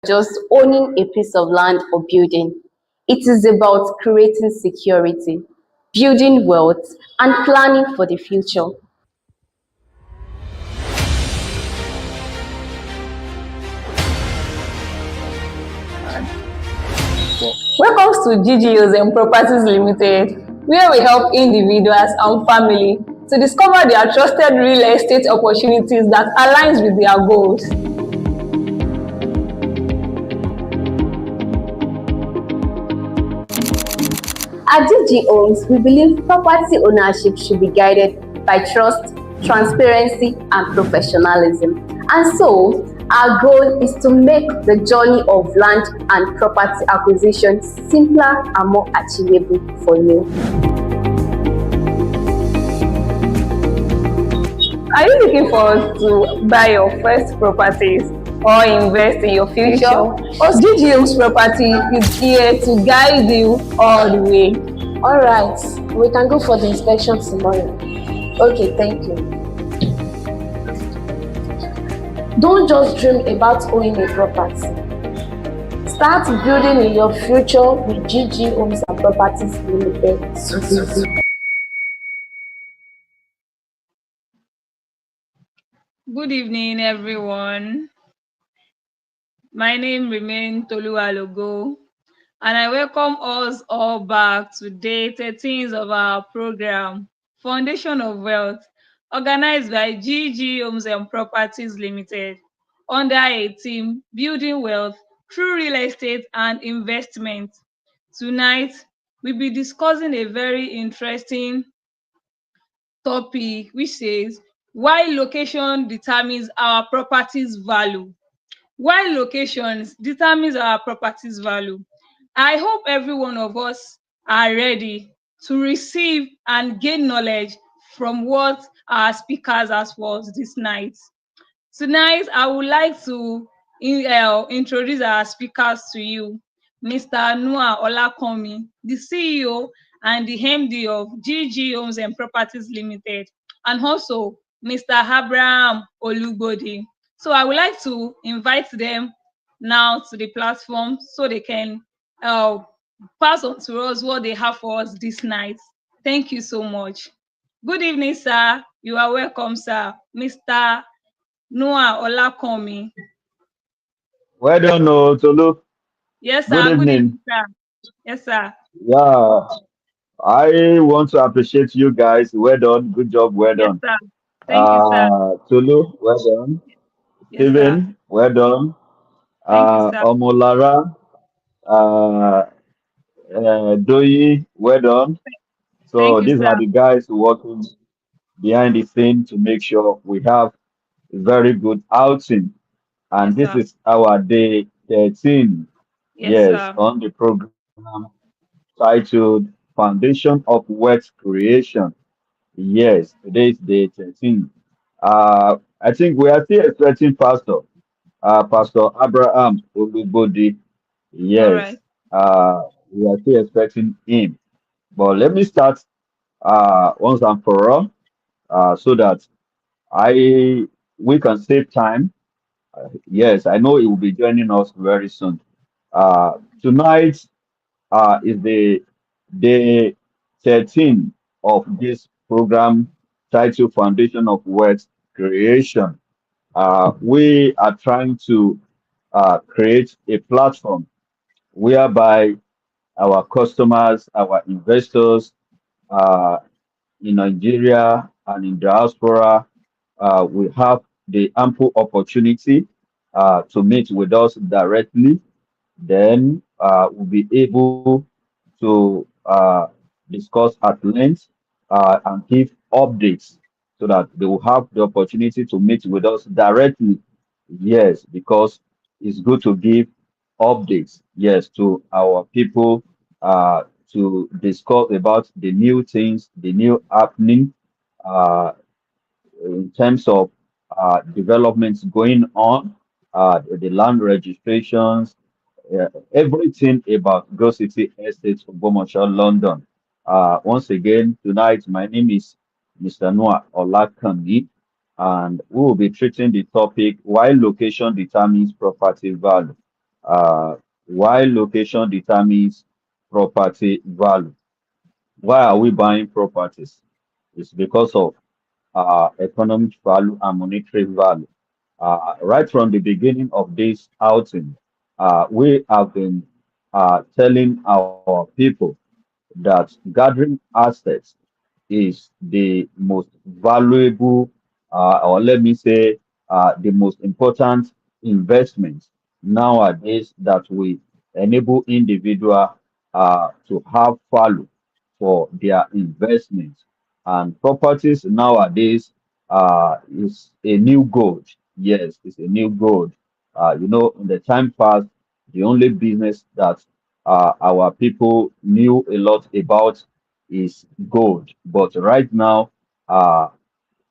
just owning a piece of land or building. It is about creating security, building wealth, and planning for the future. Welcome to GGOs and Properties Limited, where we help individuals and family to discover their trusted real estate opportunities that aligns with their goals. At DG Homes, we believe property ownership should be guided by trust, transparency, and professionalism. And so, our goal is to make the journey of land and property acquisition simpler and more achievable for you. Are you looking forward to buy your first properties or invest in your future? GG Homes Property is here to guide you all the way. All right, we can go for the inspection tomorrow. Okay, thank you. Don't just dream about owning a property. Start building in your future with GG Homes and Properties Limited today. Good evening, everyone. My name remains Toluwalogo, and I welcome us all back to day 13 of our program, Foundation of Wealth, organized by GG Homes and Properties Limited, under a team building wealth through real estate and investment. Tonight, we'll be discussing a very interesting topic, which says why location determines our property's value. Why locations determines our property's value. I hope every one of us are ready to receive and gain knowledge from what our speakers has for us this night. Tonight, I would like to introduce our speakers to you. Mr. Noah Olakanmi, the CEO and the MD of GG Homes and Properties Limited, and also Mr. Abraham Olugbodi. So I would like to invite them now to the platform so they can pass on to us what they have for us this night. Thank you so much. Good evening, sir. You are welcome, sir. Mr. Noah Olakanmi. Well done, Tolu. Yes, sir. Good Good evening, evening. sir. Yes, sir. Yeah, I want to appreciate you guys. Well done. Good job. Well Yes, done. sir. Thank you, sir. Tolu, well done. Yes, sir. Steven, well done. Thank you, sir. Omolara, uh, Doyi, well done. So Thank you, these sir. are the guys working behind the scene to make sure we have a very good outing. And Yes, this sir. is our day 13, Yes, yes, sir. on the program titled Foundation of Wealth Creation. Yes, today is day 13. I think we are still expecting Pastor Abraham Olubodi. All right. Yes, we are still expecting him. But let me start once and for all so that I we can save time. Yes, I know he will be joining us very soon. Tonight is the day 13 of this program titled Foundation of Wealth Creation. We are trying to create a platform whereby our customers, our investors uh, in Nigeria and in diaspora will have the ample opportunity to meet with us directly. Then we'll be able to discuss at length and give updates so that they will have the opportunity to meet with us directly. Yes, because it's good to give updates, yes, to our people to discuss about the new things, the new happening uh, in terms of developments going on, the land registrations, everything about Go City Estate, Ogbomoso, London. Once again, tonight, my name is Mr. Noah Olakanmi, and we will be treating the topic why location determines property value. uh, why location determines property value. Why are we buying properties? It's because of economic value and monetary value. Right from the beginning of this outing, we have been telling our people that gathering assets is the most valuable, or let me say, the most important investment nowadays that we enable individual to have value for their investments. And properties nowadays is a new gold. Yes, it's a new gold. In the time past, the only business that our people knew a lot about is gold. But right now, uh,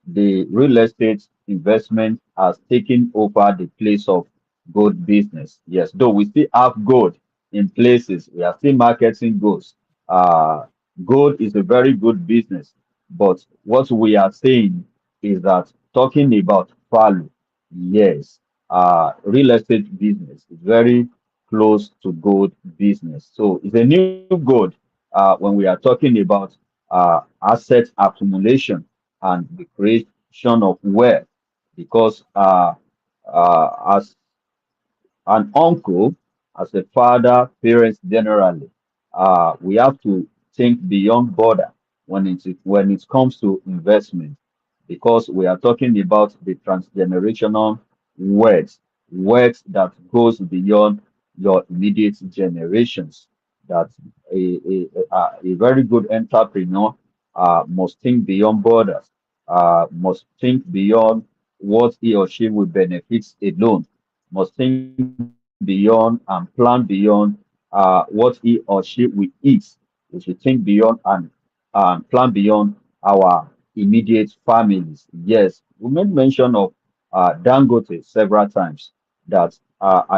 the real estate investment has taken over the place of gold business. Yes, though we still have gold in places, we are still marketing goods. Uh, Gold is a very good business, but what we are saying is that talking about value, yes, real estate business is very close to gold business. So it's a new gold when we are talking about asset accumulation and the creation of wealth, because as an uncle, as a father, parents generally, we have to think beyond border when it comes to investment, because we are talking about the transgenerational wealth that goes beyond your immediate generations. That a very good entrepreneur must think beyond borders, must think beyond what he or she will benefit alone, must think beyond and plan beyond what he or she will eat. We should think beyond and plan beyond our immediate families. Yes, we made mention of Dangote several times. That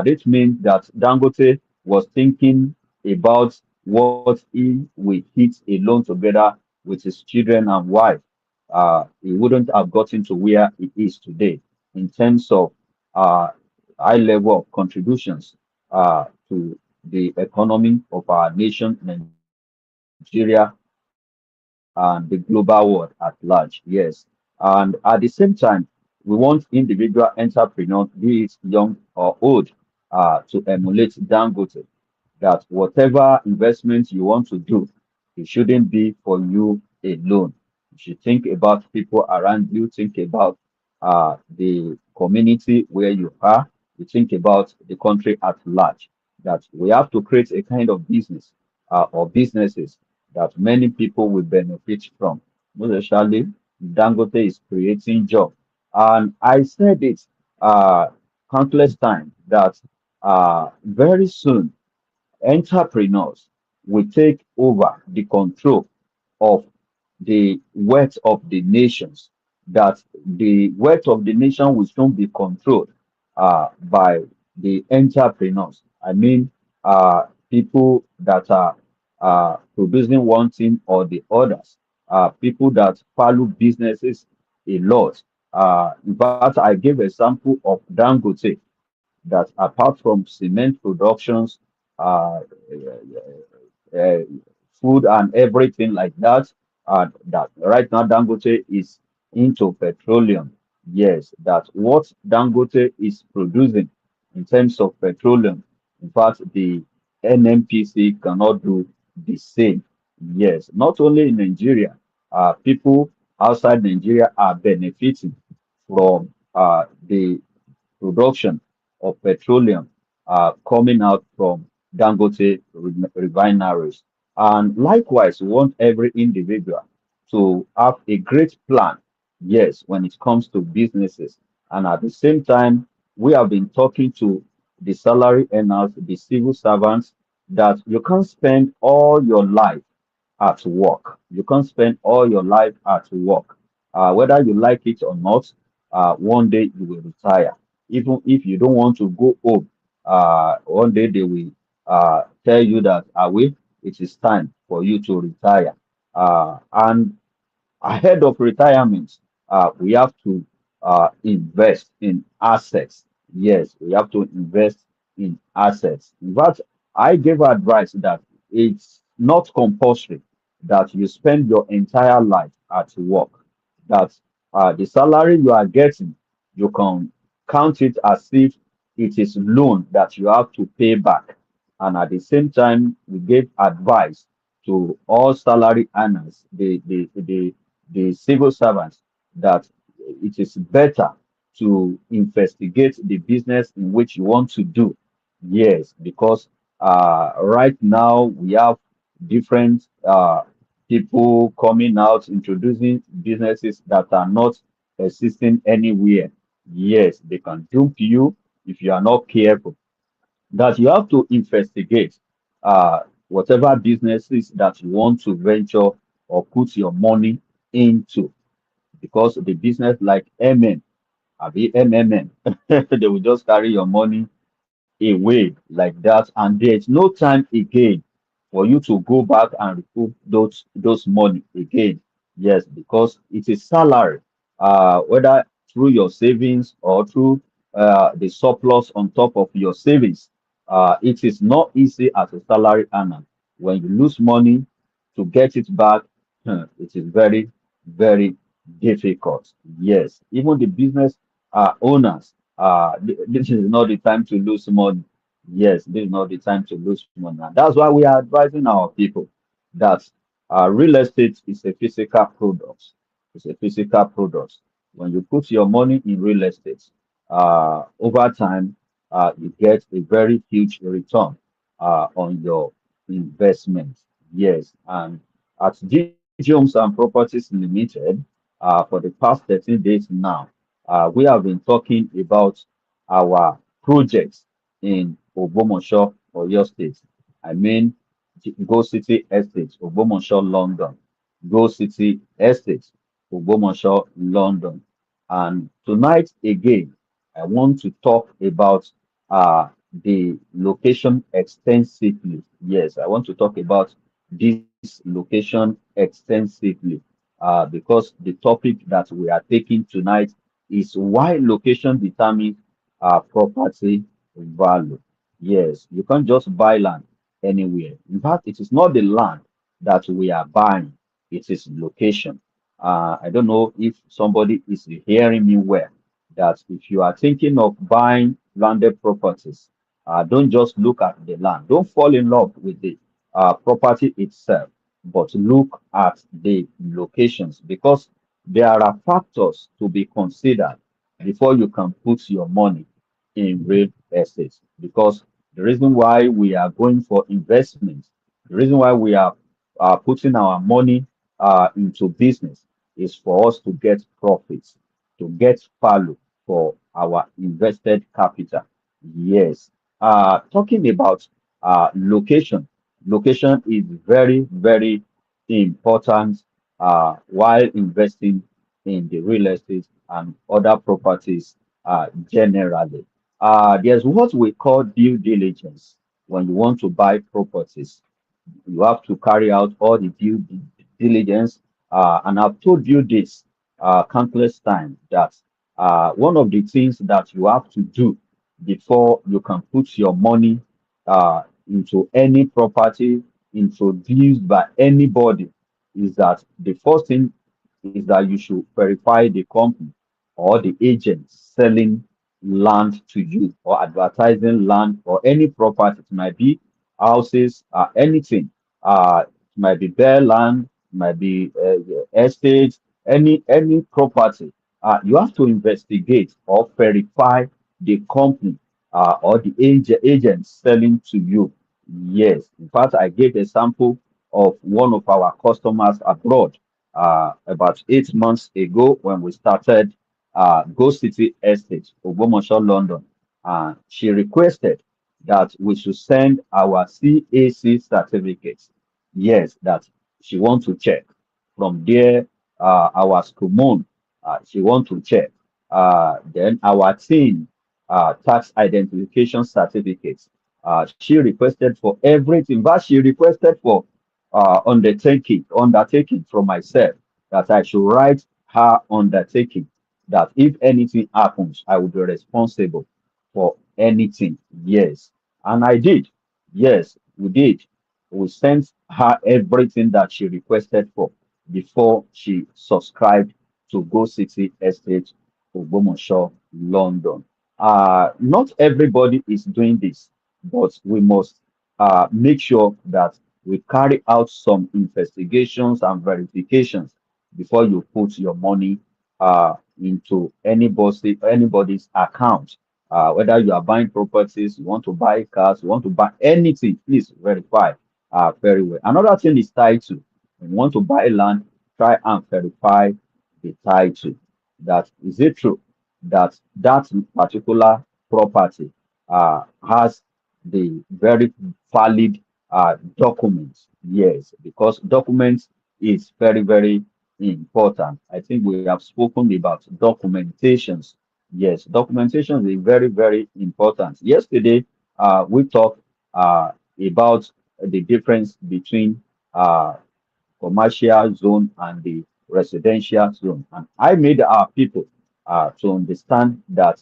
did it mean that Dangote was thinking about what he will eat alone together with his children and wife? He wouldn't have gotten to where he is today in terms of uh, high level of contributions to the economy of our nation, Nigeria, and the global world at large. Yes. And at the same time, we want individual entrepreneurs, be it young or old, to emulate Dangote, that whatever investment you want to do, it shouldn't be for you alone. You should think about people around you, think about the community where you are, you think about the country at large. That we have to create a kind of business or businesses that many people will benefit from. Most especially, Dangote is creating jobs. And I said it uh, countless times that very soon entrepreneurs will take over the control of the wealth of the nations, that the wealth of the nation will soon be controlled by the entrepreneurs. I mean, people that are producing one thing or the others, people that value businesses a lot. In fact, I gave example of Dangote, that apart from cement productions, uh, uh, food and everything like that. That right now Dangote is into petroleum. Yes, that what Dangote is producing in terms of petroleum. In fact, the NMPC cannot do the same. Yes, not only in Nigeria, people outside Nigeria are benefiting from the production of petroleum coming out from Dangote refineries. And likewise, we want every individual to have a great plan, yes, when it comes to businesses. And at the same time, we have been talking to the salary earners, the civil servants, that you can't spend all your life at work. You can't spend all your life at work. Whether you like it or not, one day you will retire. Even if you don't want to go home, one day they will tell you that, away, it is time for you to retire. And ahead of retirement, we have to invest in assets. Yes, we have to invest in assets. In fact, I gave advice that it's not compulsory that you spend your entire life at work, that the salary you are getting, you can count it as if it is loan that you have to pay back. And at the same time, we gave advice to all salary earners, the civil servants, that it is better to investigate the business in which you want to do. Yes, because right now we have different people coming out introducing businesses that are not existing anywhere. Yes, they can dupe you if you are not careful. That you have to investigate whatever businesses that you want to venture or put your money into, because the business like MN, abi MMM, they will just carry your money away like that, and there's no time again for you to go back and recoup those money again. Yes, because it is salary, whether through your savings or through the surplus on top of your savings. It is not easy as a salary earner. When you lose money to get it back, it is very, very difficult. Yes, even the business owners, this is not the time to lose money. Yes, this is not the time to lose money. And that's why we are advising our people that real estate is a physical product. It's a physical product. When you put your money in real estate, over time, you get a very huge return on your investment. Yes, and at GG Homes and Properties Limited, for the past 13 days now, we have been talking about our projects in Ogbomosho, Oyo State. I mean, Go City Estate, Ogbomosho, London. Go City Estate, Ogbomosho, London. And tonight again, I want to talk about the location extensively. Yes, I want to talk about this location extensively because the topic that we are taking tonight is why location determines property value. Yes, you can't just buy land anywhere. In fact, it is not the land that we are buying, it is location. I don't know if somebody is hearing me well, that if you are thinking of buying landed properties, don't just look at the land. Don't fall in love with the property itself, but look at the locations, because there are factors to be considered before you can put your money in real estate. Because the reason why we are going for investment, the reason why we are putting our money into business is for us to get profits, to get value for our invested capital. Yes. Talking about location, location is very, very important while investing in the real estate and other properties generally. There's what we call due diligence when you want to buy properties. You have to carry out all the due diligence. And I've told you this countless times that one of the things that you have to do before you can put your money into any property introduced by anybody is that the first thing is that you should verify the company or the agent selling land to you or advertising land or any property. It might be houses, anything. It might be bare land, might be estates, any property. You have to investigate or verify the company or the agent selling to you. Yes, in fact, I gave a sample of one of our customers abroad about 8 months ago when we started Go City Estate, Ogbomoso, London. She requested that we should send our CAC certificates. Yes, that she wants to check. From there, our school she wants to check. Then our team tax identification certificates. She requested for everything, but she requested for undertaking from myself, that I should write her undertaking, that if anything happens, I will be responsible for anything. Yes. And I did. Yes, we did. We sent her everything that she requested for before she subscribed to Go City Estate, Ogbomoso, London. Not everybody is doing this, but we must make sure that we carry out some investigations and verifications before you put your money into anybody's account. Whether you are buying properties, you want to buy cars, you want to buy anything, please verify very well. Another thing is title. When you want to buy land, try and verify the title. That is it true that that particular property has the very valid documents? Yes, because documents is very, very important. I think we have spoken about documentations. Yes, documentation is very, very important. Yesterday, we talked about the difference between commercial zone and the residential zone. And I made our people to understand that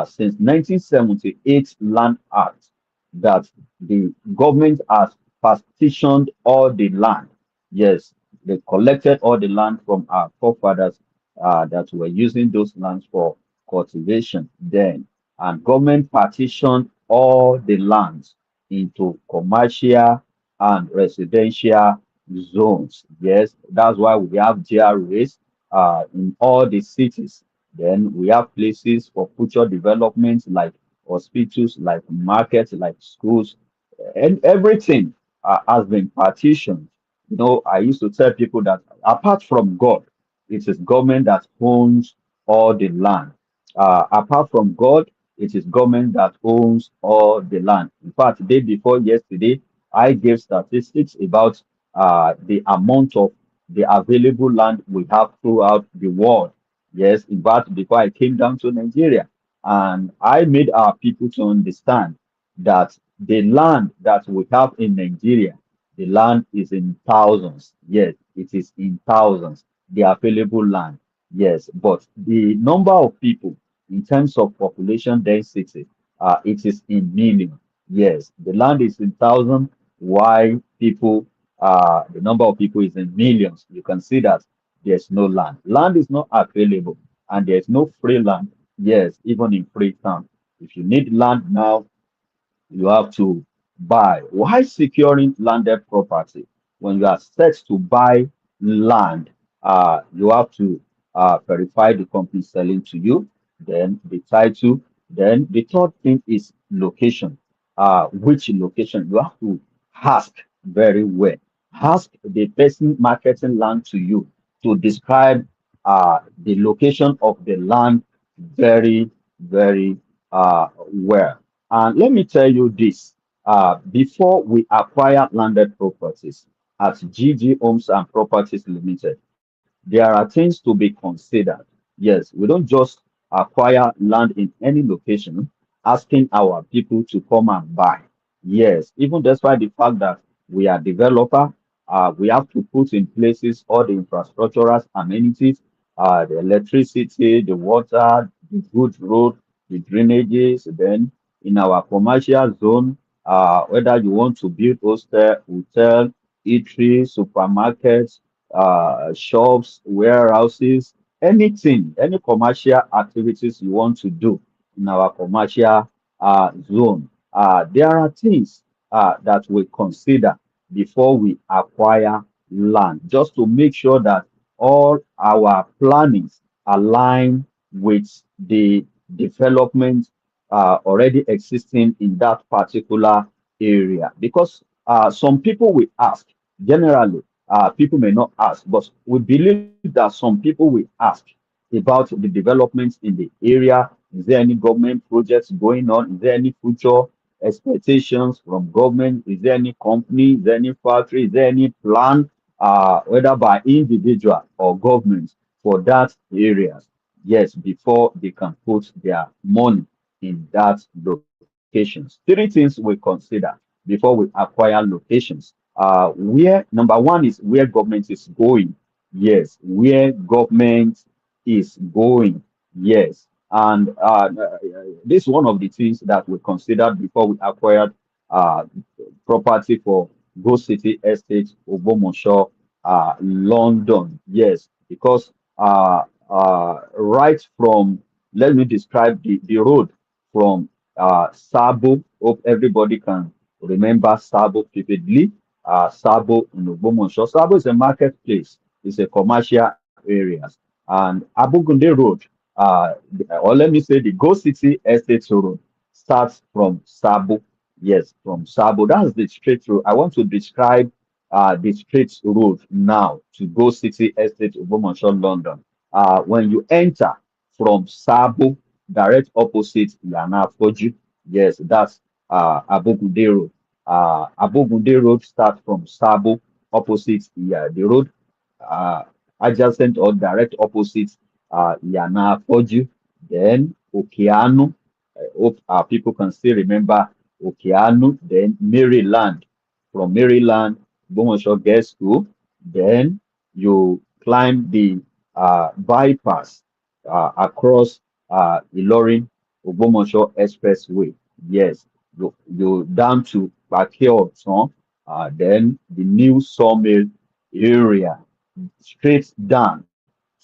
since 1978 Land Act, that the government has partitioned all the land. Yes, they collected all the land from our forefathers that were using those lands for cultivation then, and government partitioned all the lands into commercial and residential zones. Yes, that's why we have GRAs in all the cities. Then we have places for future development like hospitals, like markets, like schools, and everything has been partitioned. You know, I used to tell people that apart from God, it is government that owns all the land. Apart from God, it is government that owns all the land. In fact, day before yesterday, I gave statistics about the amount of the available land we have throughout the world. Yes, in fact, before I came down to Nigeria, and I made our people to understand that the land that we have in Nigeria, the land is in thousands. Yes, it is in thousands, the available land. Yes, but the number of people in terms of population density, it is in millions. Yes, the land is in thousands, while people, the number of people is in millions. You can see that there's no land. Land is not available, and there's no free land. Yes, even in Freetown. If you need land now, you have to buy. Why securing landed property? When you are set to buy land, you have to verify the company selling to you, then the title, then the third thing is location. Which location? You have to ask very well. Ask the person marketing land to you to describe the location of the land very, very well. And let me tell you this, before we acquire landed properties at GG Homes and Properties Limited, there are things to be considered. Yes, we don't just acquire land in any location, asking our people to come and buy. Yes, even despite the fact that we are developer, we have to put in places all the infrastructural amenities, the electricity, the water, the good road, the drainages. Then in our commercial zone, whether you want to build hostel, hotel, eatery, supermarkets, shops, warehouses, anything, any commercial activities you want to do in our commercial zone. There are things that we consider before we acquire land, just to make sure that all our plannings align with the development already existing in that particular area. Because some people will ask, generally, people may not ask, but we believe that some people will ask about the developments in the area. Is there any government projects going on? Is there any future expectations from government? Is there any company? Is there any factory? Is there any plan, whether by individual or government for that areas? Yes, before they can put their money in that locations. Three things we consider before we acquire locations. Where number one is where government is going. Yes, where government is going. Yes. And this is one of the things that we considered before we acquired uh, property for Go City Estate, Ogbomosho, London. Yes, because right from, let me describe the road from Sabo. Hope everybody can remember Sabo vividly. Sabo in Ogbomosho. Sabo is a marketplace. It's a commercial areas. And Abugunde Road, or let me say the Go City Estate Road, starts from Sabo. Yes, from Sabo. That's the straight road. I want to describe the straight road now to Go City Estate, Ogbomosho, London. When you enter from Sabo, direct opposite Yana Foju. Yes, that's Abogunde Road. Abogunde Road starts from Sabo, opposite the road, uh, adjacent or direct opposite Yana Foju. Then Okeanu. I hope people can still remember Okeanu. Then Maryland. From Maryland, Bomosho gets to. Then you climb the bypass across Ilorin Ogbomosho Expressway. Yes, you down to Bakeo, then the new sawmill area, straight down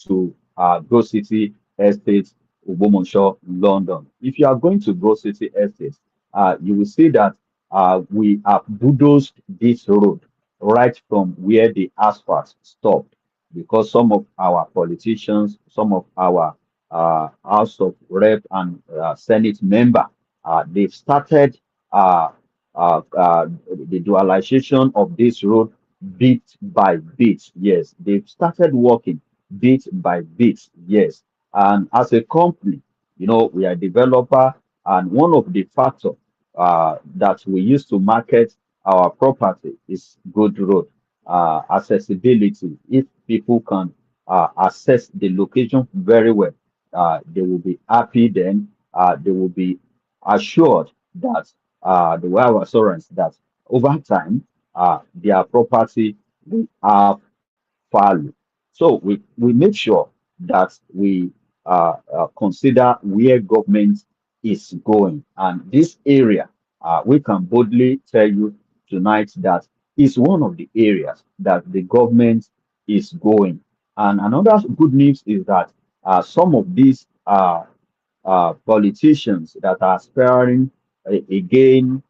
to Go City Estate, Ogbomosho, London. If you are going to Go City Estate, you will see that we have bulldozed this road right from where the asphalt stopped, because some of our politicians, some of our House of Rep and Senate member, they've started uh, the dualization of this road bit by bit. Yes, they've started working bit by bit. Yes, and as a company, we are a developer, and one of the factors that we use to market our property is good road accessibility. If people can access the location very well, they will be happy. Then they will be assured that they will have assurance that over time their property will have value. So we make sure that we consider where government is going. And this area, we can boldly tell you tonight that is one of the areas that the government is going. And another good news is that some of these politicians that are aspiring again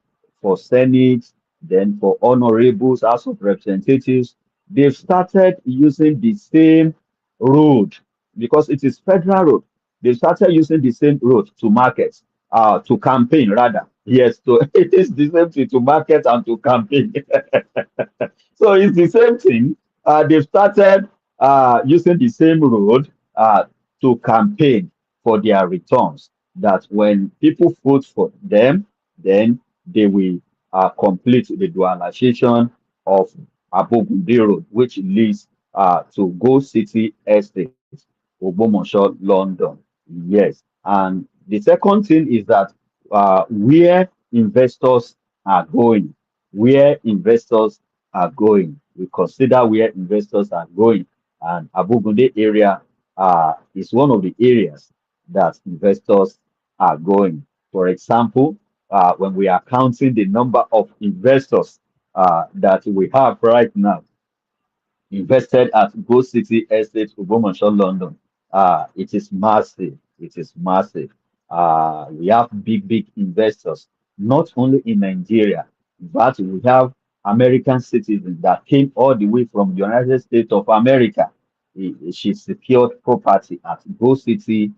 for Senate, then for honorables, House of Representatives, they've started using the same road because it is federal road. They started using the same road to market, to campaign rather. Yes, so it is the same thing to market and to campaign. So it's the same thing. They've started using the same road to campaign for their returns. That when people vote for them, then they will complete the dualization of Abogunde Road, which leads to Go City Estate, Ogbomosho, London. Yes. And the second thing is that where investors are going, where investors are going, we consider where investors are going. And Abogunde area is one of the areas that investors are going. For example, when we are counting the number of investors that we have right now, invested at Go City Estate, Ogbomosho, London. It is massive. It is massive. We have big investors, not only in Nigeria, but we have American citizens that came all the way from the United States of America. She secured property at Go City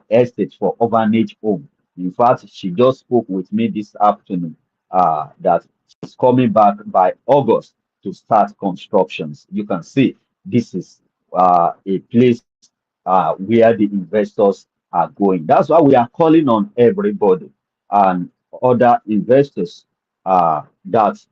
Estate for orphanage home. In fact, she just spoke with me this afternoon that she's coming back by August to start constructions. You can see this is a place where the investors are going. That's why we are calling on everybody and other investors that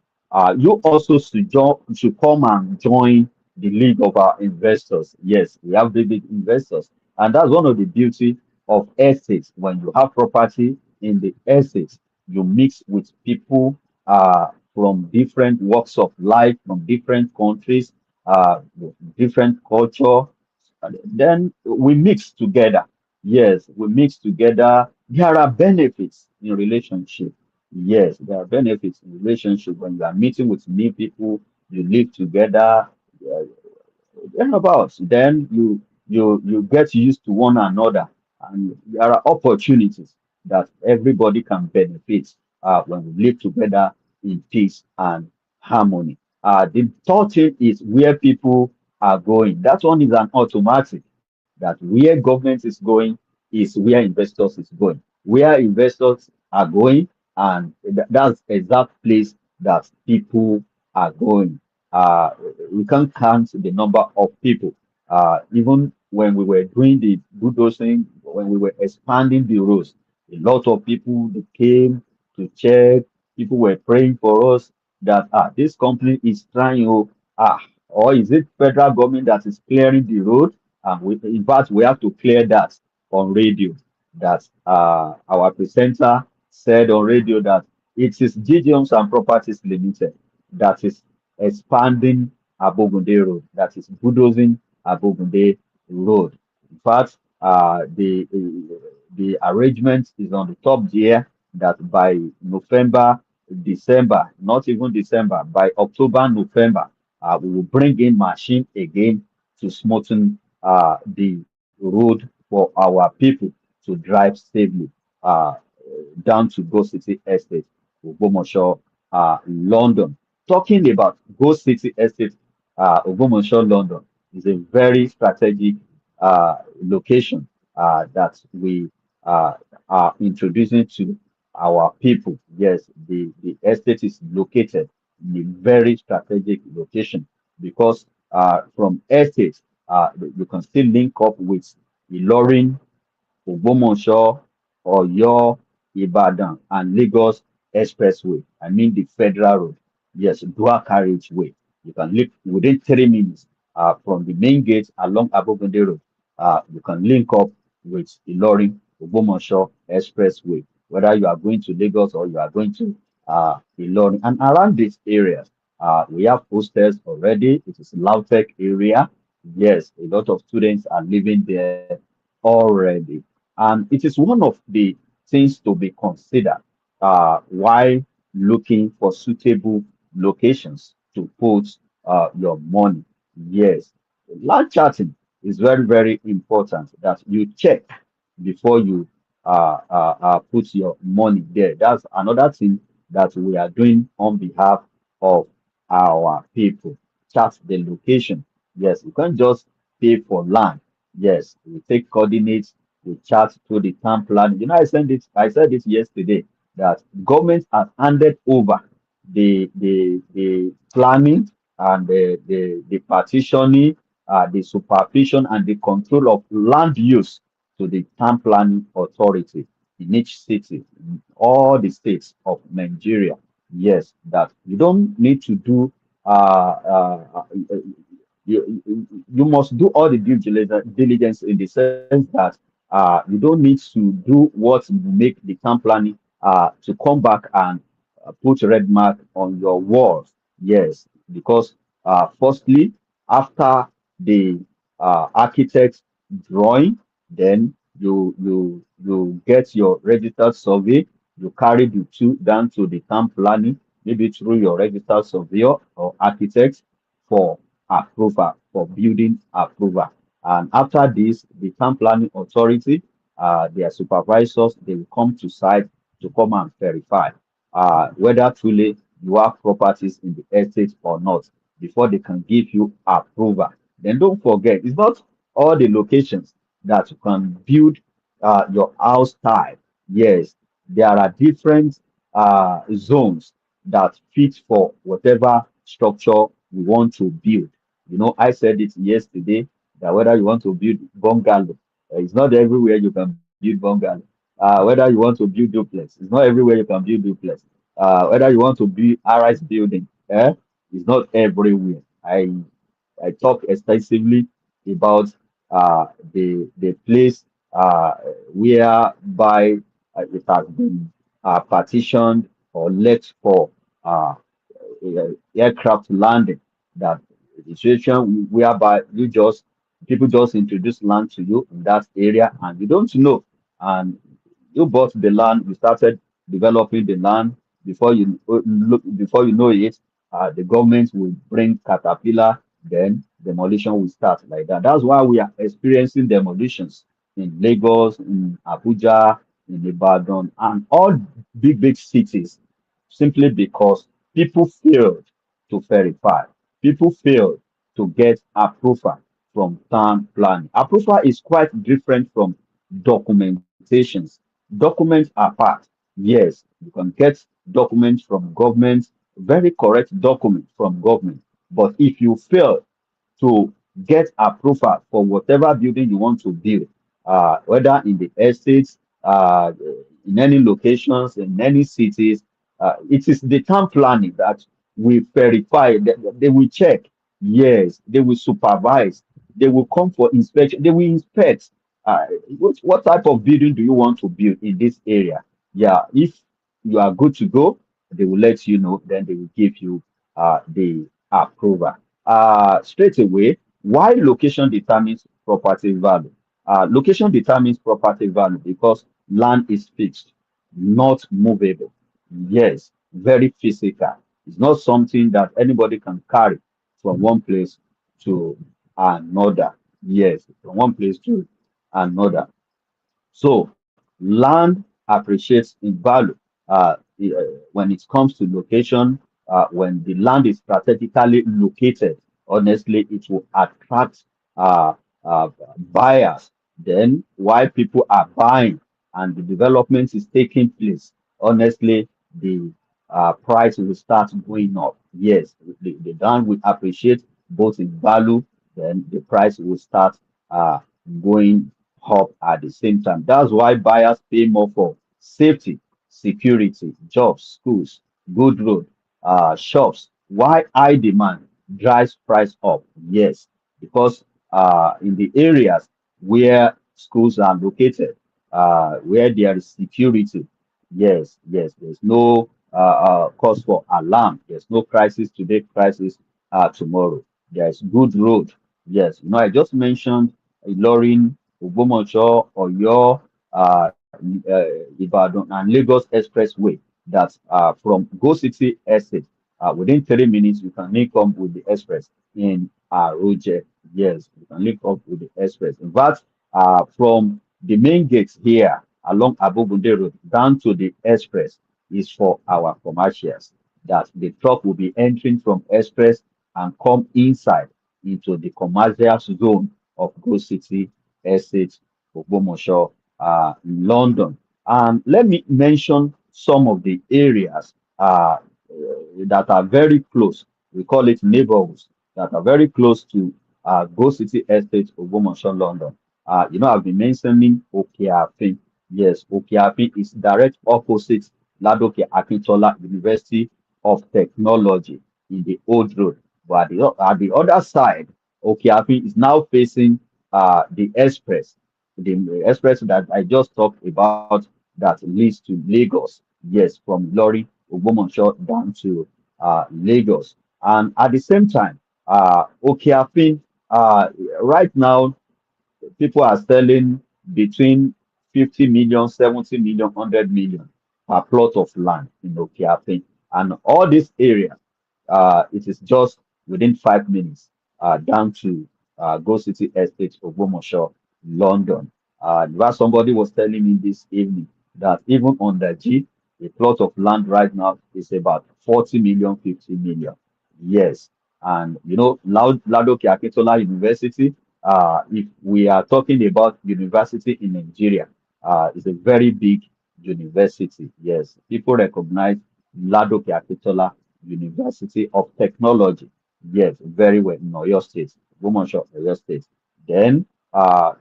you also should come and join the league of our investors. Yes, we have big investors, and that's one of the beauty of estates. When you have property in the estates, you mix with people from different walks of life, from different countries, different culture. Then we mix together. Yes, we mix together. There are benefits in relationship. Yes, there are benefits in relationship when you are meeting with new people, you live together. uh, Thereabouts. Then you get used to one another, and there are opportunities that everybody can benefit when we live together in peace and harmony. The third thing is where people are going. That one is an automatic. That where government is going is where investors is going. Where investors are going, and that's exact place that people are going. Uh, we can't count the number of people. Even when we were doing the bulldozing, when we were expanding the roads, a lot of people they came to check. People were praying for us that this company is trying to or is it federal government that is clearing the road? And in fact, we have to clear that on radio. That our presenter said on radio that it is GG Homes and Properties Limited that is expanding Abogunde Road, that is bulldozing Abogunde Road. In fact, the arrangement is on the top there that by November, December, not even December, by October, November, we will bring in machine again to smoothen the road for our people to drive safely down to Go City Estate, Ogbomoso, London. Talking about Go City Estate, Ogbomoso, London, is a very strategic location that we uh, are introducing to our people. Yes, the estate is located in a very strategic location because from estate, you can still link up with Ilorin, Ogbomoso, Oyo, Ibadan, and Lagos Expressway. I mean the Federal Road. Yes, dual carriageway. You can live within 3 minutes from the main gate along Abogunde Road. You can link up with Ilorin, Ogbomoso Expressway, whether you are going to Lagos or you are going to Ilorin. And around these areas, we have hostels already. It is Lautech area. Yes, a lot of students are living there already. And it is one of the things to be considered while looking for suitable locations to put your money. Yes, land charting is very, very important that you check before you put your money there. That's another thing that we are doing on behalf of our people. Chart the location. Yes, you can't just pay for land. Yes, we take coordinates, we chart through the town plan. You know, I said this yesterday that government has handed over the planning and the partitioning, the supervision and the control of land use to the town planning authority in each city, in all the states of Nigeria. Yes, that you don't need to do you must do all the diligence in the sense that you don't need to do what will make the town planning to come back and put a red mark on your walls. Yes, because firstly, after the architect drawing, then you get your registered survey. You carry the two down to the town planning, maybe through your registered surveyor or architect for approval, for building approval. And after this, the town planning authority, their supervisors, they will come to site to come and verify whether truly you have properties in the estate or not before they can give you approval. Then don't forget, it's not all the locations that you can build your house type. Yes, there are different zones that fit for whatever structure you want to build. You know, I said it yesterday that whether you want to build bungalow, it's not everywhere you can build bungalow. Whether you want to build duplex, it's not everywhere you can build duplex. Whether you want to build RS building, it's not everywhere. I talk extensively about the place whereby it has been partitioned or let for aircraft landing. That the situation whereby you just People just introduce land to you in that area and you don't know. And you bought the land, you started developing the land before you look before you know it, the government will bring caterpillar, then demolition will start like that. That's why we are experiencing demolitions in Lagos, in Abuja, in Ibadan, and all big cities, simply because people failed to verify. People failed to get approval from town planning. Approval is quite different from documentations. Documents are part. Yes, you can get documents from government, very correct document from government. But if you fail to get approval for whatever building you want to build, whether in the estates, in any locations, in any cities, it is the town planning that will verify, they will check. Yes, they will supervise. They will come for inspection. They will inspect. What type of building do you want to build in this area? Yeah, if you are good to go, they will let you know. Then they will give you the approval. Straight away, why location determines property value? Location determines property value because land is fixed, not movable. Yes, very physical. It's not something that anybody can carry from one place to another. Yes, from one place to another. So land appreciates in value when it comes to location. When the land is strategically located, honestly, it will attract uh, buyers. Then, while people are buying and the development is taking place, honestly, the price will start going up. Yes, the land will appreciate both in value, then the price will start going up at the same time. That's why buyers pay more for safety, security, jobs, schools, good road, shops. Why high demand drives price up? Yes, because in the areas where schools are located, where there is security, yes, there's no cause for alarm. There's no crisis today, crisis tomorrow. There's good road. Yes, I just mentioned Ilorin, Ogbomoso, Oyo, Ibadan, and Lagos Expressway. That from Go City Estate, within 3 minutes, you can link up with the express in Roje. Yes, you can link up with the express. In fact, from the main gates here along Abogunde Road down to the express is for our commercials. That the truck will be entering from express and come inside into the commercial zone of Go City Estate, Ogbomoso, London. And let me mention some of the areas that are very close. We call it neighborhoods that are very close to Go City Estate, Ogbomoso, London. I've been mentioning Okeafin. Yes, Okeafin is direct opposite Ladoke Akintola University of Technology in the Old Road. But at the other side, Okeafin is now facing the express that I just talked about that leads to Lagos. Yes, from Lorry, Ogbomoso down to Lagos. And at the same time, Okeafin, right now, people are selling between 50 million, 70 million, 100 million per plot of land in Okeafin. And all these areas, it is just within 5 minutes down to Go City Estate, Ogbomoso, London. Where somebody was telling me this evening that even on the G, a plot of land right now is about 40 million, 50 million. Yes. And Ladoke Akintola University, if we are talking about university in Nigeria, it's a very big university. Yes. People recognize Ladoke Akintola University of Technology. Yes, very well in Oyo State, Ogbomoso, Oyo State. Then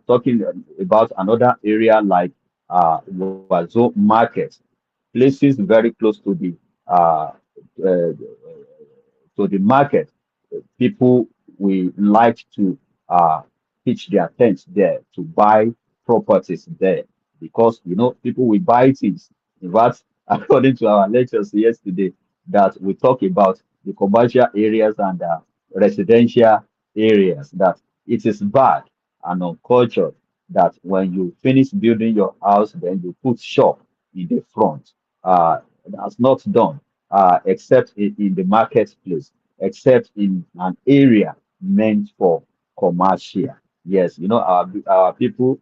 talking about another area like Wazo Market, places very close uh, uh, to the market. People will like to pitch their tents there to buy properties there because people will buy things. In fact, according to our lectures yesterday, that we talk about the commercial areas and residential areas, that it is bad and uncultured that when you finish building your house, then you put shop in the front. That's not done except in the marketplace, except in an area meant for commercial. Yes, our people,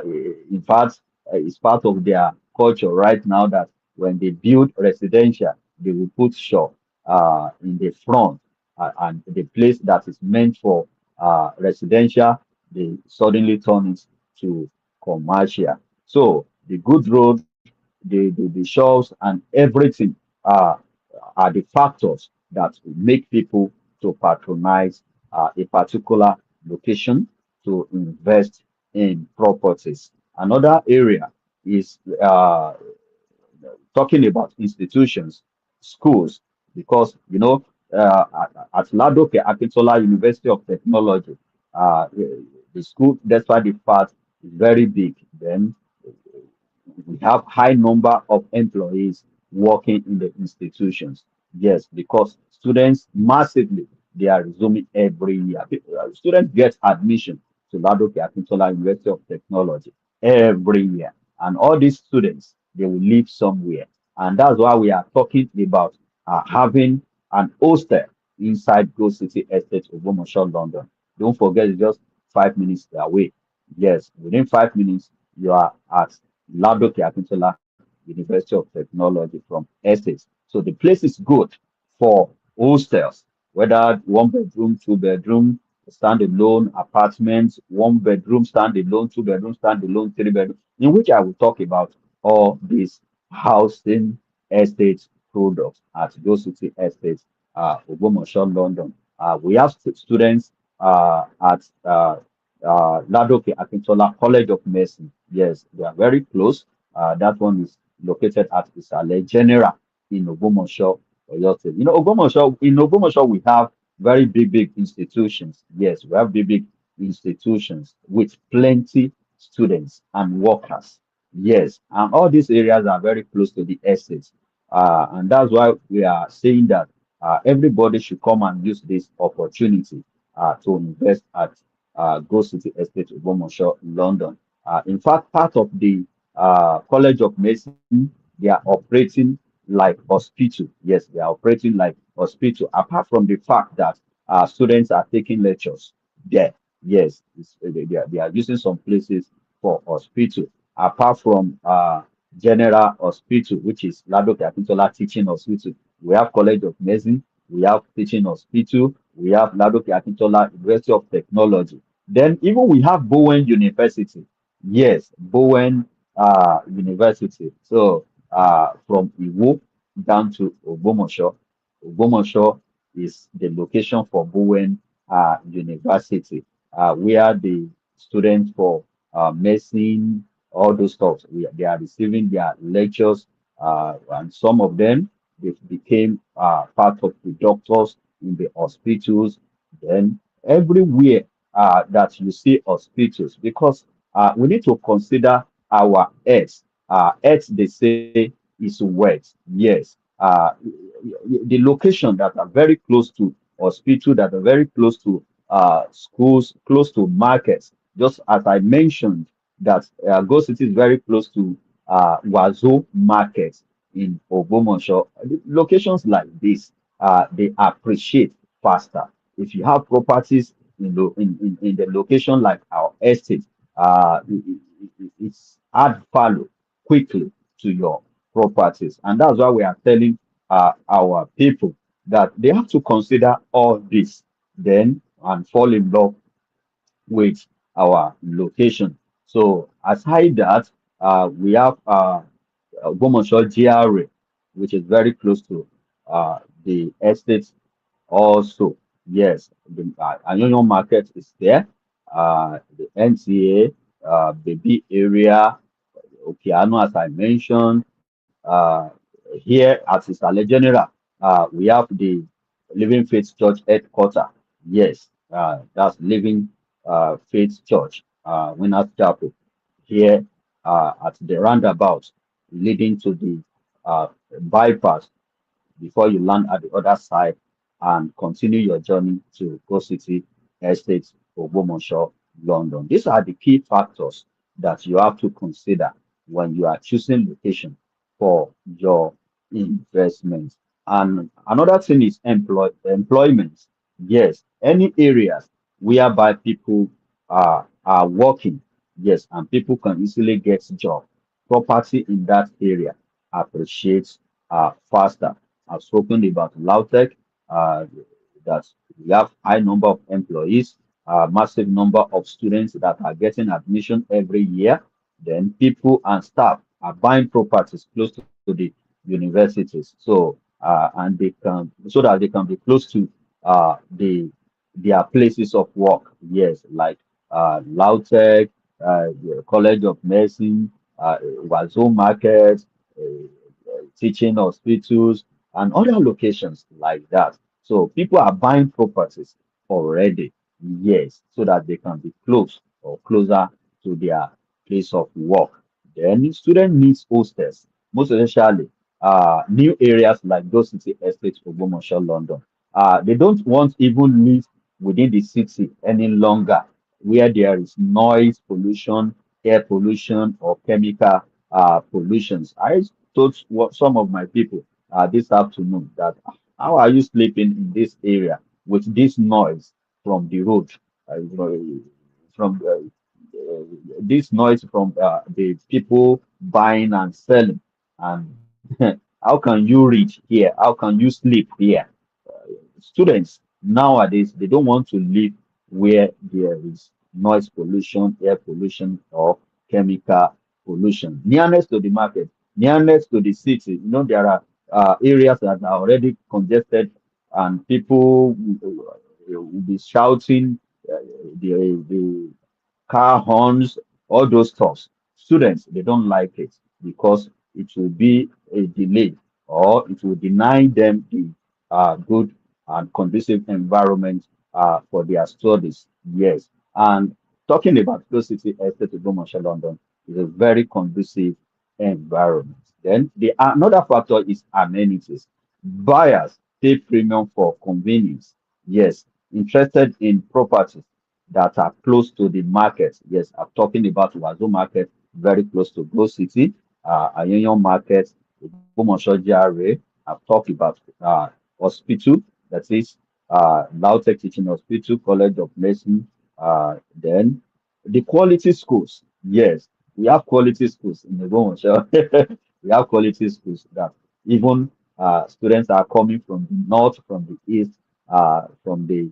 in fact, it's part of their culture right now that when they build residential, they will put shop in the front, and the place that is meant for residential, they suddenly turn it to commercial. So the good road, the shops, and everything uh, are the factors that make people to patronize a particular location to invest in properties. Another area is talking about institutions, schools, because at Ladoke Akintola University of Technology, the school, despite the fact is very big, then we have high number of employees working in the institutions. Yes, because students massively they are resuming every year. Students get admission to Ladoke Akintola University of Technology every year, and all these students they will live somewhere, and that's why we are talking about having an hostel inside Go City Estate, Ogbomoso, London. Don't forget, it's just 5 minutes away. Yes, within 5 minutes you are at Ladoke Akintola University of Technology from Essex. So the place is good for hostels, whether 1 bedroom, 2 bedroom, standalone apartments, 1 bedroom, standalone, 2 bedroom, standalone, 3 bedroom, in which I will talk about all these housing estate products at those city estates, Ogbomoso, London. We have students at Ladoke Akintola College of Medicine. Yes, they are very close. That one is located at Isale General in Ogbomoso, Oyo State. In Ogbomoso, we have very big institutions. Yes, we have big institutions with plenty students and workers. Yes, and all these areas are very close to the estates. And that's why we are saying that everybody should come and use this opportunity to invest at Go City Estate, Ogbomoso, London. In fact, part of the College of Medicine, they are operating like hospital. Yes, they are operating like hospital. Apart from the fact that students are taking lectures there. Yes, they are using some places for hospital. Apart from General Hospital, which is Ladoke Akintola Teaching Hospital, we have College of Medicine, we have Teaching Hospital, we have Ladoke Akintola University of Technology. Then even we have Bowen University. Yes, Bowen University. So from Iwo down to Ogbomoso. Ogbomoso is the location for Bowen University, where the students for medicine, all those stuff, they are receiving their lectures, and some of them they became part of the doctors in the hospitals. Then everywhere that you see hospitals, because we need to consider our earth. Earth, they say, is wet. Yes. The location that are very close to hospital, that are very close to schools, close to markets. Just as I mentioned, that Go City is very close to Wazo Market in Ogbomoso. Locations like this, they appreciate faster. If you have properties in the location like our estate, it's add value quickly to your properties. And that's why we are telling our people that they have to consider all this then and fall in love with our location. So aside that, we have Gomosho GRA, which is very close to the estate also. Yes, the Anyonyo market is there. The NCA, the B area, Okeano, as I mentioned. Here at Isale General, we have the Living Faith Church headquarter. Yes, that's Living Faith Church, Winners Chapel, here at the roundabout leading to the bypass before you land at the other side and continue your journey to Go City Estate, Ogbomoso, London. These are the key factors that you have to consider when you are choosing location for your investment. And another thing is employment. Yes, any areas whereby people are working, yes, and people can easily get job. Property in that area appreciates faster. I've spoken about Lautech, uh, that we have high number of employees, massive number of students that are getting admission every year. Then people and staff are buying properties close to the universities. So and they can so that they can be close to their places of work. Yes, like Lautech, the College of Medicine, Wazoo Market, teaching hospitals, and other locations like that. So people are buying properties already, yes, so that they can be close or closer to their place of work. Then student needs hostels, most especially new areas like those city estates, Ogbomoso, London. They don't want even live within the city any longer, where there is noise pollution, air pollution, or chemical pollutions. I told some of my people this afternoon that how are you sleeping in this area with this noise from the road, from this noise from the people buying and selling, and how can you read here? How can you sleep here? Students nowadays they don't want to live where there is noise pollution, air pollution, or chemical pollution. Nearness to the market, nearness to the city. There are areas that are already congested, and people will be shouting the car horns, all those stuff. Students, they don't like it because it will be a delay, or it will deny them the good and conducive environment for their studies. Yes. And talking about Flow City Estate of Beaumarchais, London is a very conducive environment. Then the another factor is amenities. Buyers pay premium for convenience. Yes, interested in properties that are close to the market. Yes, I'm talking about Wazoo Market, very close to Go City, Ayenyon Market, Bomosho GRA. I've talked about hospital, that is Lautech Teaching Hospital, College of Medicine. Then the quality schools. Yes, we have quality schools in the Bomosho. We have quality schools that even students are coming from the north, from the east, from the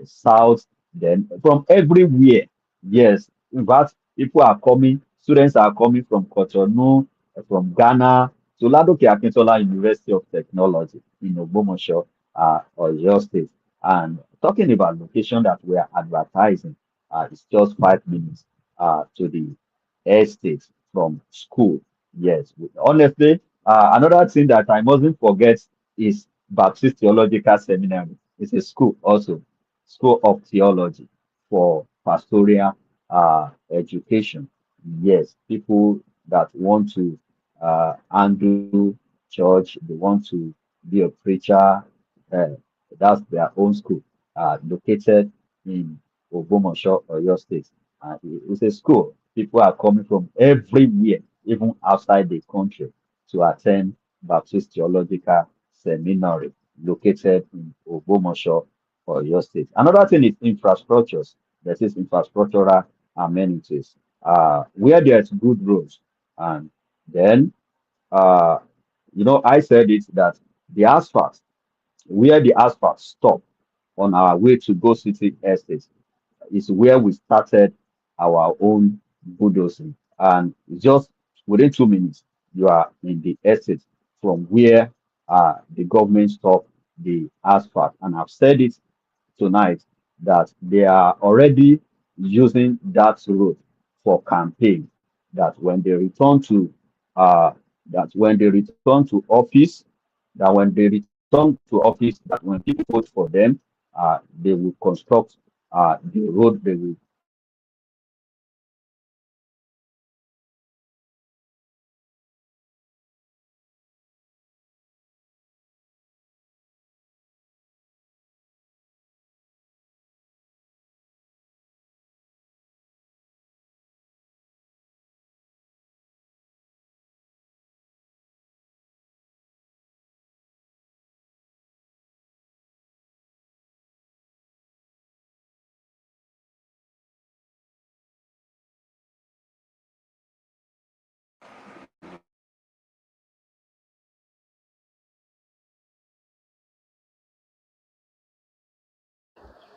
south, then from everywhere. Yes, in fact, people are coming, students are coming from Cotonou, from Ghana, to Ladoke Akintola University of Technology in Ogbomoso, Oyo State. And talking about location that we are advertising, it's just 5 minutes to the estate from school. Yes, honestly, another thing that I mustn't forget is Baptist Theological Seminary. It's a school also, School of Theology for pastoral education. Yes, people that want to handle church, they want to be a preacher. Uh, that's their own school, located in Ogbomoso, Oyo State. It's a school. People are coming from everywhere, even outside the country, to attend Baptist Theological Seminary located in Ogbomoso, Oyo State. Another thing is infrastructures. That is infrastructural amenities. Where there's good roads, and then uh, I said it that the asphalt, where the asphalt stop on our way to Go City Estate, is where we started our own bulldozing. And just within 2 minutes, you are in the estate from where the government stopped the asphalt. And I've said it tonight that they are already using that road for campaign. That when they return to uh, office, that when they return to office, that when people vote for them, they will construct the road. They will construct the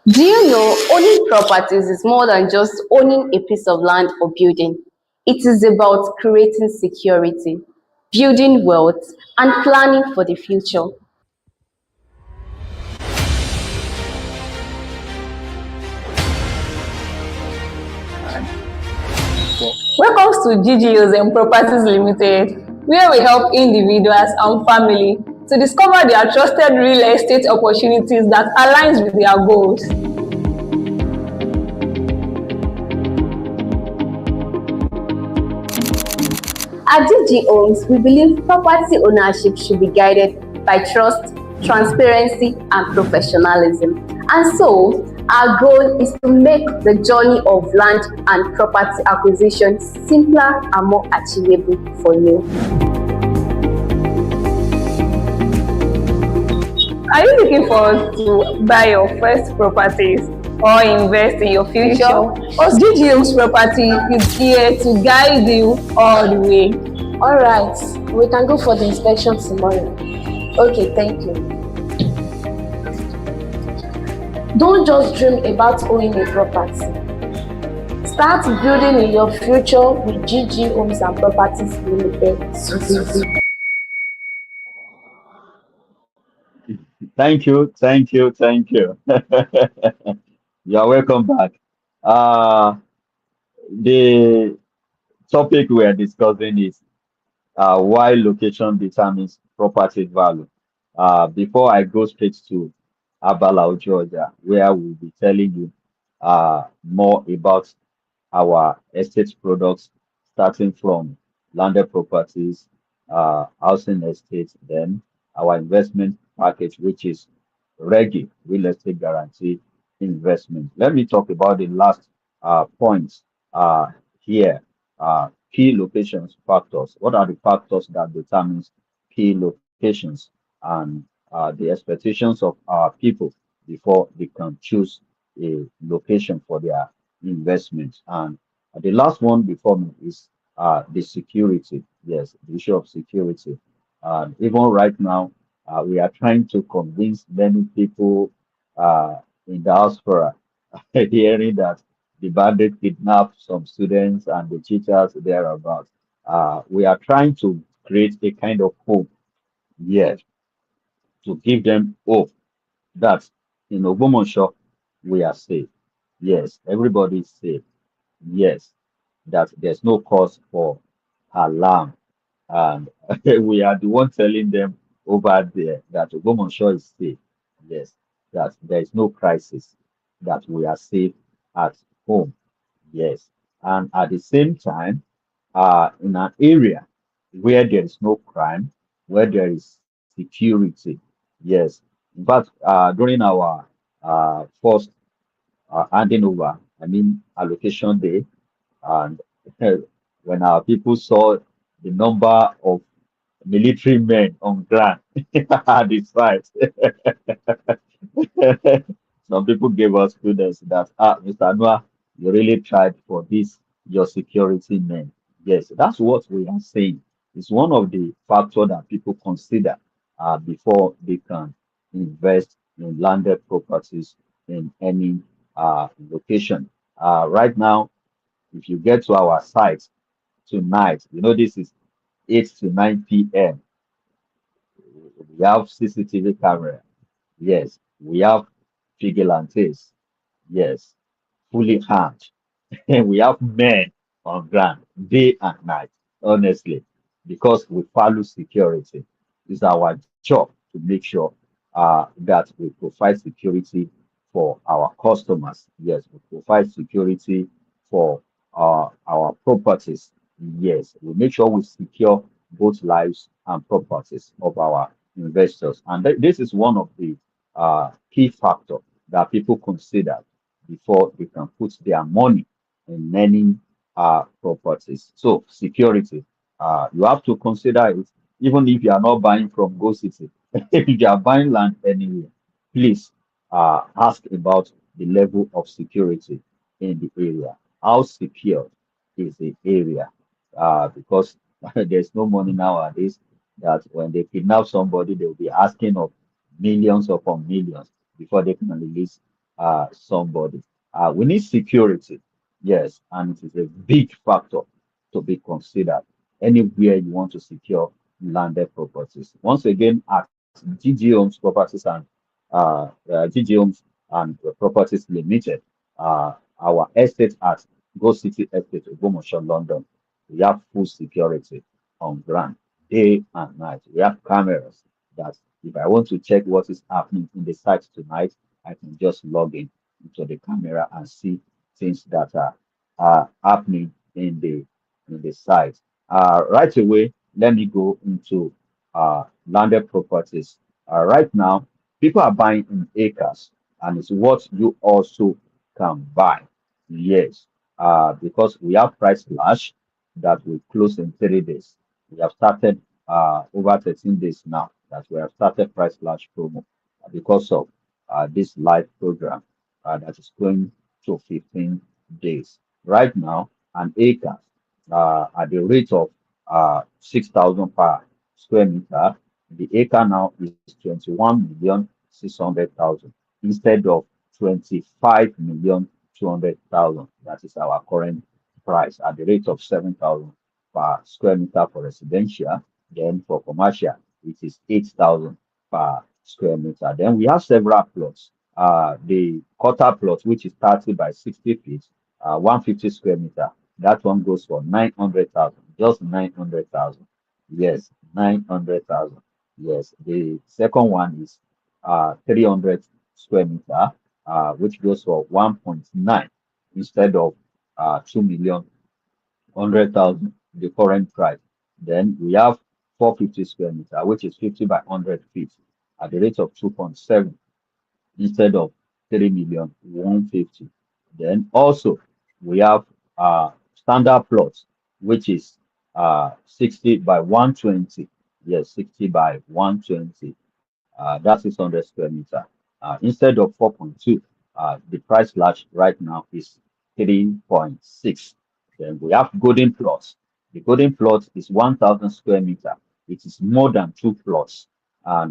Do you know owning properties is more than just owning a piece of land or building? It is about creating security, building wealth, and planning for the future. Welcome to GGOs and Properties Limited, where we help individuals and family to discover their trusted real estate opportunities that aligns with their goals. At DG Homes, we believe property ownership should be guided by trust, transparency, and professionalism. And so, our goal is to make the journey of land and property acquisition simpler and more achievable for you. Are you looking forward to buy your first properties or invest in your future? GG Homes Property is here to guide you all the way. All right, we can go for the inspection tomorrow. Okay, thank you. Don't just dream about owning a property. Start building in your future with GG Homes and Properties Limited. Thank you, thank you, thank you. You're welcome back. Uh, the topic we are discussing is why location determines property value. Before I go straight to Abalao, Georgia, where we'll be telling you more about our estate products, starting from landed properties, housing estates, then our investment package, which is REGI, Real Estate Guarantee Investment. Let me talk about the last points here. Key locations factors. What are the factors that determines key locations and the expectations of our people before they can choose a location for their investments? And the last one before me is the security. Yes, the issue of security. Even right now, we are trying to convince many people in diaspora, hearing that the bandit kidnapped some students and the teachers thereabouts. We are trying to create a kind of hope, yes, to give them hope that in Ogbomoso we are safe. Yes, everybody is safe. Yes, that there's no cause for alarm. And we are the one telling them over there that Ogbomoso is safe. Yes, that there is no crisis, that we are safe at home. Yes. And at the same time, in an area where there is no crime, where there is security. Yes. In fact, during our first handing over, I mean, allocation day, and when our people saw the number of military men on ground at the site, some people gave us kudos that, Mr. Noah, you really tried for this, your security men. Yes, that's what we are saying. It's one of the factors that people consider before they can invest in landed properties in any location. Right now, if you get to our site tonight, this is 8 to 9 p.m. We have CCTV camera. Yes. We have vigilantes. Yes. Fully armed. And we have men on ground day and night, honestly, because we value security. It's our job to make sure that we provide security for our customers. Yes, we provide security for our properties. Yes, we make sure we secure both lives and properties of our investors. And this is one of the key factors that people consider before they can put their money in many properties. So security, you have to consider it, even if you are not buying from Go City. If you are buying land anywhere, please ask about the level of security in the area. How secure is the area? Because there's no money nowadays that when they kidnap somebody, they'll be asking of millions upon millions before they can release somebody. We need security, yes, and it is a big factor to be considered anywhere you want to secure landed properties. Once again, at GG Homes Properties and GG Homes and Properties Limited, our estate at Go City Estate, Ogbomoso, London, we have full security on ground, day and night. We have cameras that if I want to check what is happening in the site tonight, I can just log in into the camera and see things that are happening in the site. Right away, let me go into landed properties. Right now, people are buying in acres, and it's what you also can buy. Yes, because we have price slash that will close in 3 days. We have started over 13 days now that we have started price slash promo because of this live program that is going to 15 days. Right now, an acre at the rate of 6,000 per square meter, the acre now is 21,600,000 instead of 25,200,000. That is our current price at the rate of 7,000 per square meter for residential. Then for commercial, it is 8,000 per square meter. Then we have several plots. The quarter plot, which is 30 by 60 feet, 150 square meter. That one goes for 900,000, just 900,000. Yes, 900,000. Yes, the second one is 300 square meter, which goes for 1.9 instead of 2,100,000, the current price. Then we have 450 square meter, which is 50 by 100 feet at the rate of 2.7 instead of 3,150,000. Then also we have standard plots, which is 60 by 120. Yes, 60 by 120. That's 600 square meter. Instead of 4.2, the price slash right now is 3.6. Then we have golden plots. The golden plot is 1,000 square meter. It is more than two plots.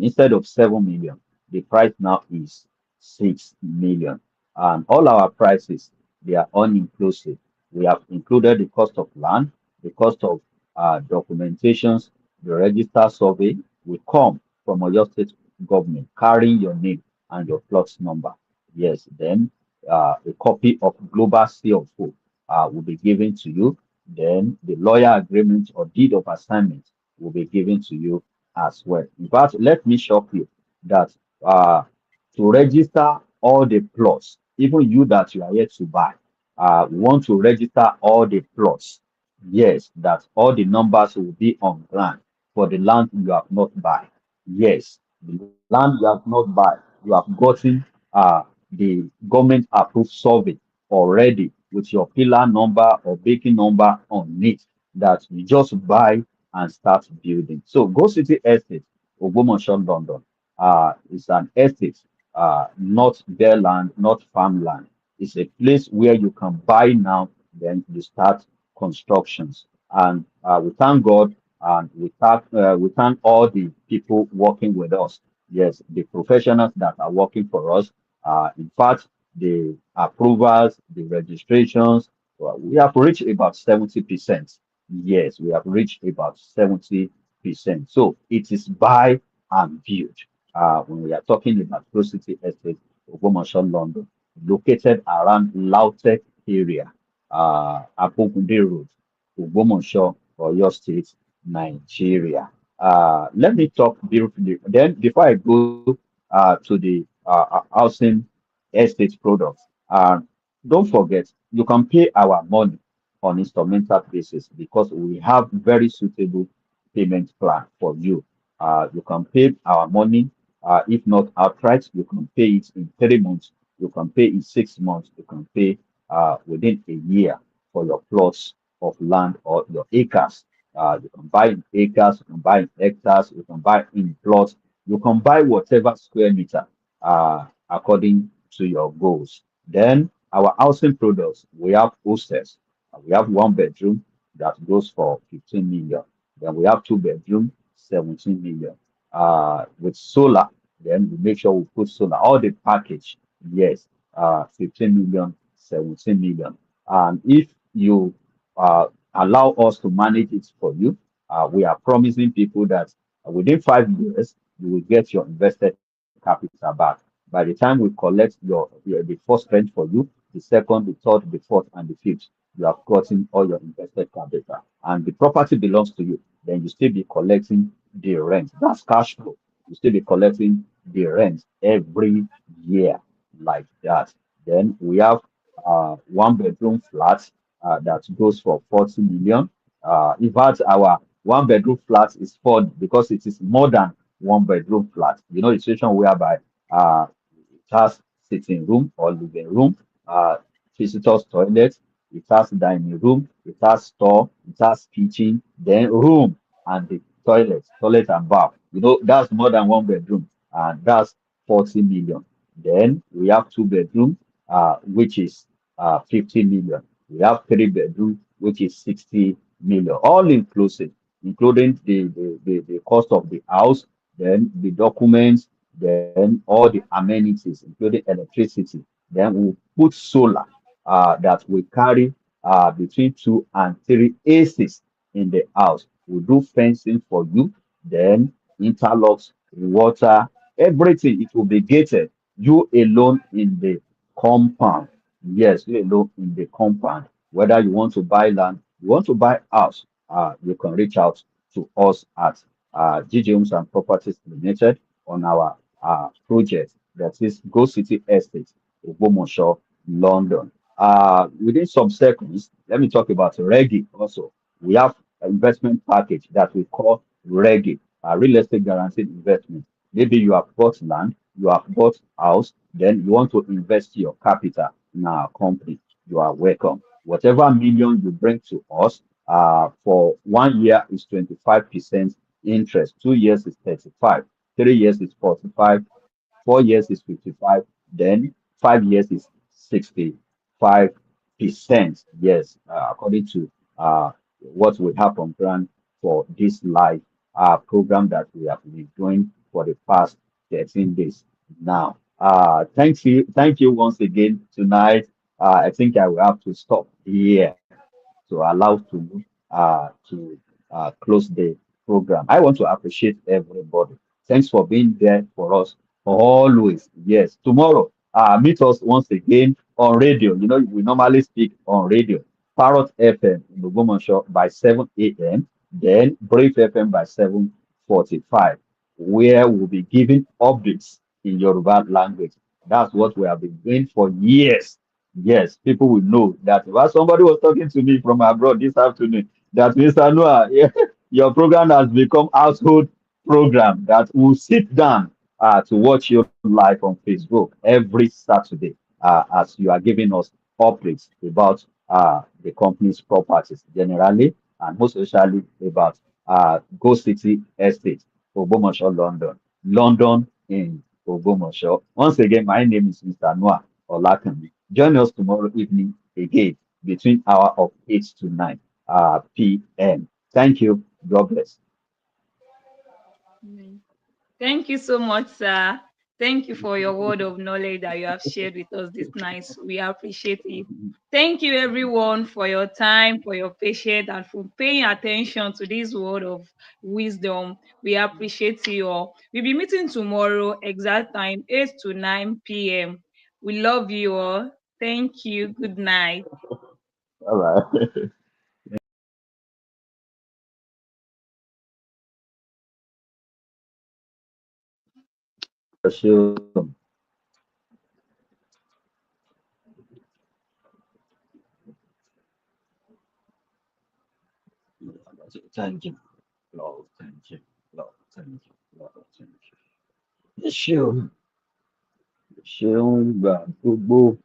Instead of 7 million, the price now is 6 million. And all our prices, they are all-inclusive. We have included the cost of land, the cost of documentations, the register survey will come from your state government carrying your name and your plot number. Yes, then a copy of global CFO will be given to you. Then the lawyer agreement or deed of assignment will be given to you as well. In fact, let me shock you that to register all the plots, even you that you are yet to buy, we want to register all the plots. Yes, that all the numbers will be on ground for the land you have not buy. Yes, the land you have not buy, you have gotten the government approved survey already with your pillar number or baking number on it that you just buy and start building. So Go City Estate, Ogbomoso, London, is an estate, not bare land, not farmland. It's a place where you can buy now, then you start constructions. And we thank God and we thank all the people working with us. Yes, the professionals that are working for us. In fact, the approvals, the registrations, we have reached about 70%. Yes, we have reached about 70%. So it is buy and build. When we are talking about Pro City Estate, Ogbomoso, London, located around Lautech area, Apogunde Road, Ogbomoso, Oyo State, Nigeria. Let me talk briefly. Then, before I go to the housing estate products, don't forget you can pay our money on instrumental basis because we have very suitable payment plan for you. You can pay our money, if not outright, you can pay it in 3 months, you can pay in 6 months, you can pay within a year for your plots of land or your acres. You can buy in acres, you can buy in hectares, you can buy in plots, you can buy whatever square meter according to your goals. Then our housing products, we have hostels. We have one bedroom that goes for 15 million. Then we have two bedroom, 17 million. With solar, then we make sure we put solar, all the package. Yes. 15 million, 17 million. And if you allow us to manage it for you, we are promising people that within 5 years, you will get your invested capital back. By the time we collect the first rent for you, the second, the third, the fourth, and the fifth, you have gotten all your invested capital. And the property belongs to you. Then you still be collecting the rent. That's cash flow. You still be collecting the rent every year like that. Then we have one bedroom flat that goes for 40 million. In fact, our one bedroom flat is four because it is more than one bedroom flat. You know, the situation whereby it has sitting room or living room, uh, visitors toilet, it has dining room, it has store, it has kitchen, then room and the toilet and bath. You know, that's more than one bedroom, and that's 40 million. Then we have two bedroom, which is 50 million. We have three bedroom, which is 60 million, all inclusive, including the cost of the house, then the documents, then all the amenities, including electricity. Then we put solar that we carry between 2 and 3 ACs in the house. We do fencing for you, then interlocks, water, everything. It will be gated. You alone in the compound. Yes, you alone in the compound. Whether you want to buy land, you want to buy house, you can reach out to us at GG Homes and Properties Limited on our project that is Go City Estate, Ogbomoso, London. Within some seconds, let me talk about Reggae also. We have an investment package that we call Reggae, a real estate guaranteed investment. Maybe you have bought land, you have bought house, then you want to invest your capital in our company. You are welcome. Whatever million you bring to us, for 1 year is 25% interest, 2 years is 35, 3 years is 45, 4 years is 55, then 5 years is 65%. Yes, according to what we have on ground for this live program that we have been doing for the past 13 days now. Thank you once again tonight. I think I will have to stop here to allow to close the program. I want to appreciate everybody. Thanks for being there for us always. Yes, tomorrow, meet us once again on radio. You know, we normally speak on radio. Parrot FM in the Woman Show by 7 a.m. Then Brave FM by 7:45, where we'll be giving updates in Yoruba language. That's what we have been doing for years. Yes, people will know that. Well, somebody was talking to me from abroad this afternoon that Mr. Noah, your program has become household program that will sit down to watch you live on Facebook every Saturday as you are giving us updates about the company's properties generally and most especially about Go City Estate, Ogbomoso, London. London in Ogbomoso. Once again, my name is Mr. Noah Olakanmi. Join us tomorrow evening again between hour of 8 to 9 p.m. Thank you. God bless. Thank you so much, sir. Thank you for your word of knowledge that you have shared with us this night. We appreciate it. Thank you, everyone, for your time, for your patience, and for paying attention to this word of wisdom. We appreciate you all. We'll be meeting tomorrow, exact time, 8 to 9 p.m. We love you all. Thank you. Good night. All right. Sure. Thank you, Lord. Thank you, Lord. Thank you, Lord. Thank you. Sure. Sure. Gbogbo